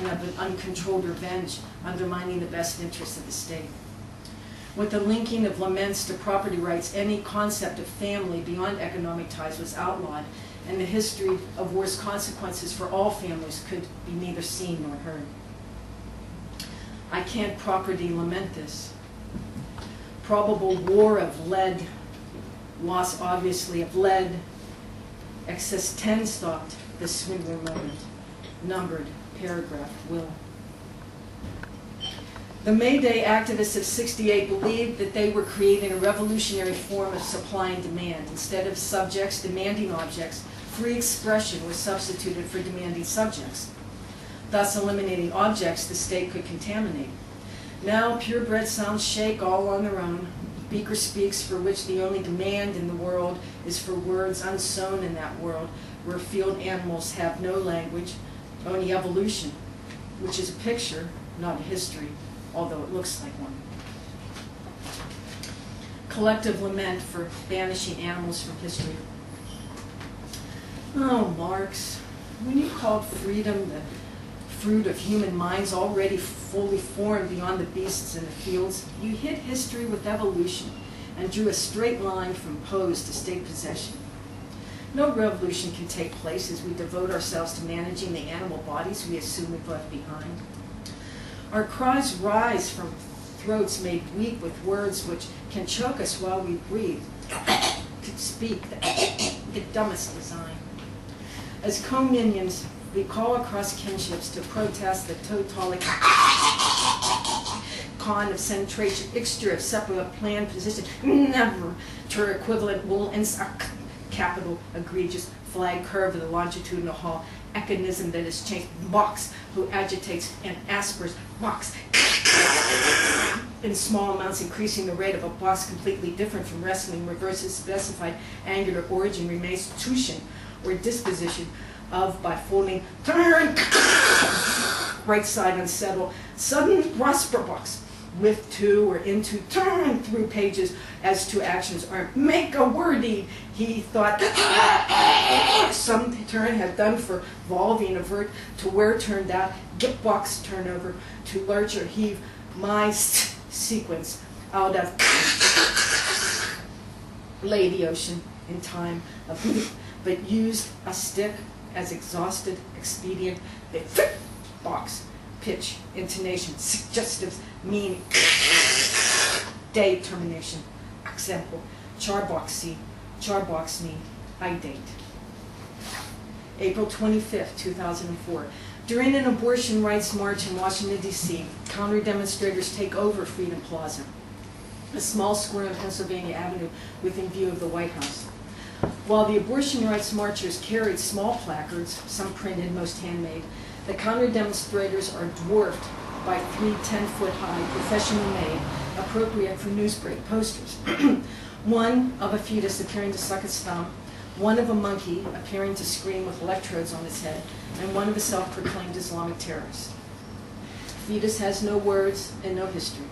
and of an uncontrolled revenge, undermining the best interests of the state. With the linking of laments to property rights, any concept of family beyond economic ties was outlawed, and the history of war's consequences for all families could be neither seen nor heard. I can't properly lament this. Probable war of lead, loss obviously of lead, excess 10 stopped the swindler moment. Numbered paragraph will. The May Day activists of '68 believed that they were creating a revolutionary form of supply and demand. Instead of subjects demanding objects, free expression was substituted for demanding subjects, thus eliminating objects the state could contaminate. Now purebred sounds shake all on their own. Beaker speaks, for which the only demand in the world is for words unsown in that world, where field animals have no language, only evolution, which is a picture, not a history, although it looks like one. Collective lament for banishing animals from history. Oh, Marx, when you called freedom the fruit of human minds already fully formed beyond the beasts in the fields, you hit history with evolution and drew a straight line from pose to state possession. No revolution can take place as we devote ourselves to managing the animal bodies we assume we've left behind. Our cries rise from throats made weak with words which can choke us while we breathe, to speak the dumbest design. As co-minions, we call across kinships to protest the totalic concentration, mixture of separate planned position, never to her equivalent wool and capital egregious flag curve of the longitudinal hall, mechanism that is changed, box, who agitates and aspirates, box, in small amounts, increasing the rate of a box completely different from wrestling, reverses specified angular origin, remains tuition or disposition of by folding, turn, right side unsettled, sudden prosper box, with to or into, turn through pages as to actions are make a wordy, he thought some turn had done for volving avert to where turned out, get box turnover to larger heave my sequence out of lay the ocean in time of but used a stick as exhausted expedient, the box, pitch, intonation, suggestives, mean, day termination, example, charboxy, charbox me, I date. April 25th, 2004. During an abortion rights march in Washington, D.C., counter-demonstrators take over Freedom Plaza, a small square on Pennsylvania Avenue within view of the White House. While the abortion rights marchers carried small placards, some printed, most handmade, the counter-demonstrators are dwarfed by 3 10-foot-high, professionally made, appropriate for newsbreak posters. One of a fetus appearing to suck its thumb, one of a monkey appearing to scream with electrodes on its head, and one of a self-proclaimed Islamic terrorist. Fetus has no words and no history.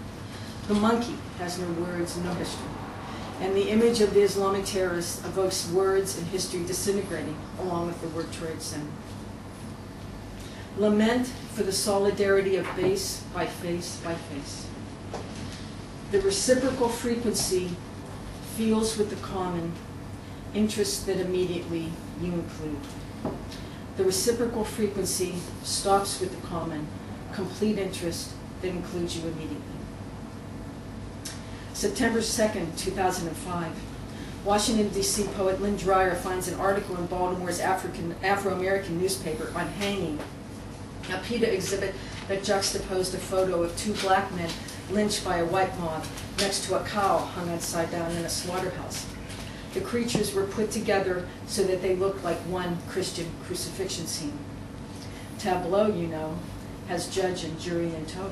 The monkey has no words and no history. And the image of the Islamic terrorist evokes words and history disintegrating along with the word Trade Center. Lament for the solidarity of base by face by face. The reciprocal frequency feels with the common interests that immediately you include. The reciprocal frequency stops with the common, complete interest that includes you immediately. September 2nd, 2005. Washington, D.C. poet Lynn Dreyer finds an article in Baltimore's Afro-American newspaper on hanging, a PETA exhibit that juxtaposed a photo of 2 black men lynched by a white mob next to a cow hung upside down in a slaughterhouse. The creatures were put together so that they looked like one Christian crucifixion scene. Tableau, you know, has judge and jury in tow.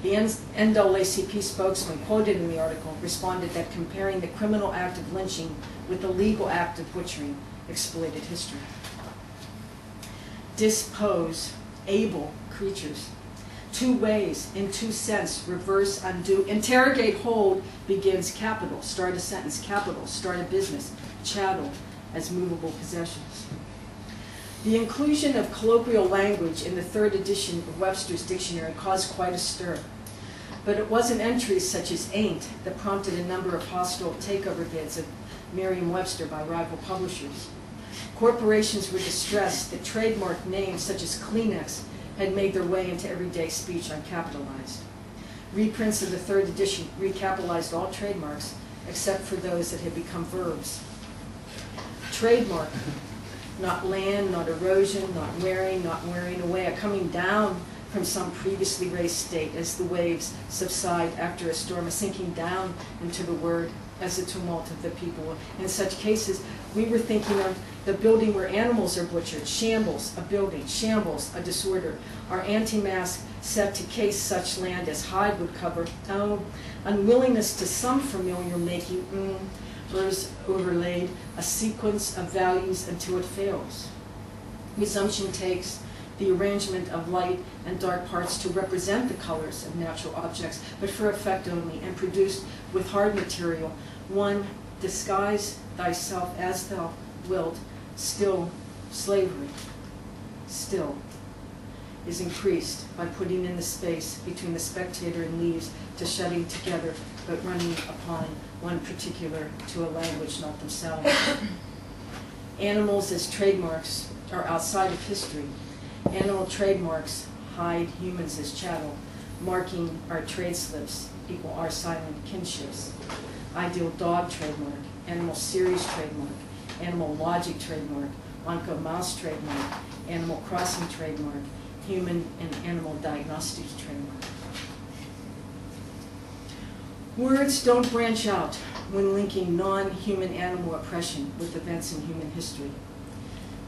The NAACP spokesman quoted in the article responded that comparing the criminal act of lynching with the legal act of butchering exploited history. Dispose, able creatures. 2 ways, in 2 cents, reverse, undo. Interrogate, hold, begins capital. Start a sentence, capital. Start a business, chattel, as movable possessions. The inclusion of colloquial language in the third edition of Webster's dictionary caused quite a stir. But it wasn't entries such as ain't that prompted a number of hostile takeover bids of Merriam-Webster by rival publishers. Corporations were distressed that trademark names such as Kleenex had made their way into everyday speech uncapitalized. Reprints of the third edition recapitalized all trademarks except for those that had become verbs. Trademark, not land, not erosion, not wearing away, a coming down from some previously raised state as the waves subside after a storm, a sinking down into the word as the tumult of the people. In such cases, we were thinking of the building where animals are butchered, shambles, a building, shambles, a disorder. Our anti-mask set to case such land as hide would cover. Oh, unwillingness to some familiar making, verse overlaid a sequence of values until it fails. Resumption takes the arrangement of light and dark parts to represent the colors of natural objects, but for effect only, and produced with hard material. One, disguise thyself as thou wilt, still slavery, still, is increased by putting in the space between the spectator and leaves to shutting together, but running upon one particular to a language not themselves. Animals as trademarks are outside of history. Animal trademarks hide humans as chattel, marking our trade slips equal our silent kinships. Ideal dog trademark, animal series trademark, animal logic trademark, Onco mouse trademark, animal crossing trademark, human and animal diagnostics trademark. Words don't branch out when linking non-human animal oppression with events in human history.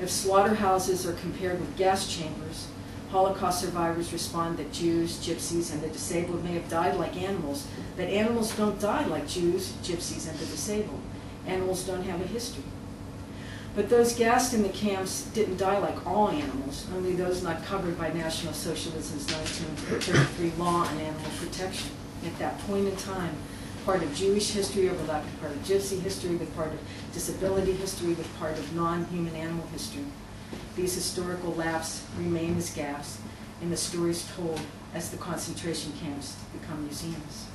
If slaughterhouses are compared with gas chambers, Holocaust survivors respond that Jews, gypsies, and the disabled may have died like animals, but animals don't die like Jews, gypsies, and the disabled. Animals don't have a history. But those gassed in the camps didn't die like all animals, only those not covered by National Socialism's 1933 law on animal protection. At that point in time, part of Jewish history overlapped with part of gypsy history, with part of disability history, with part of non-human animal history. These historical laps remain as gaps in the stories told as the concentration camps become museums.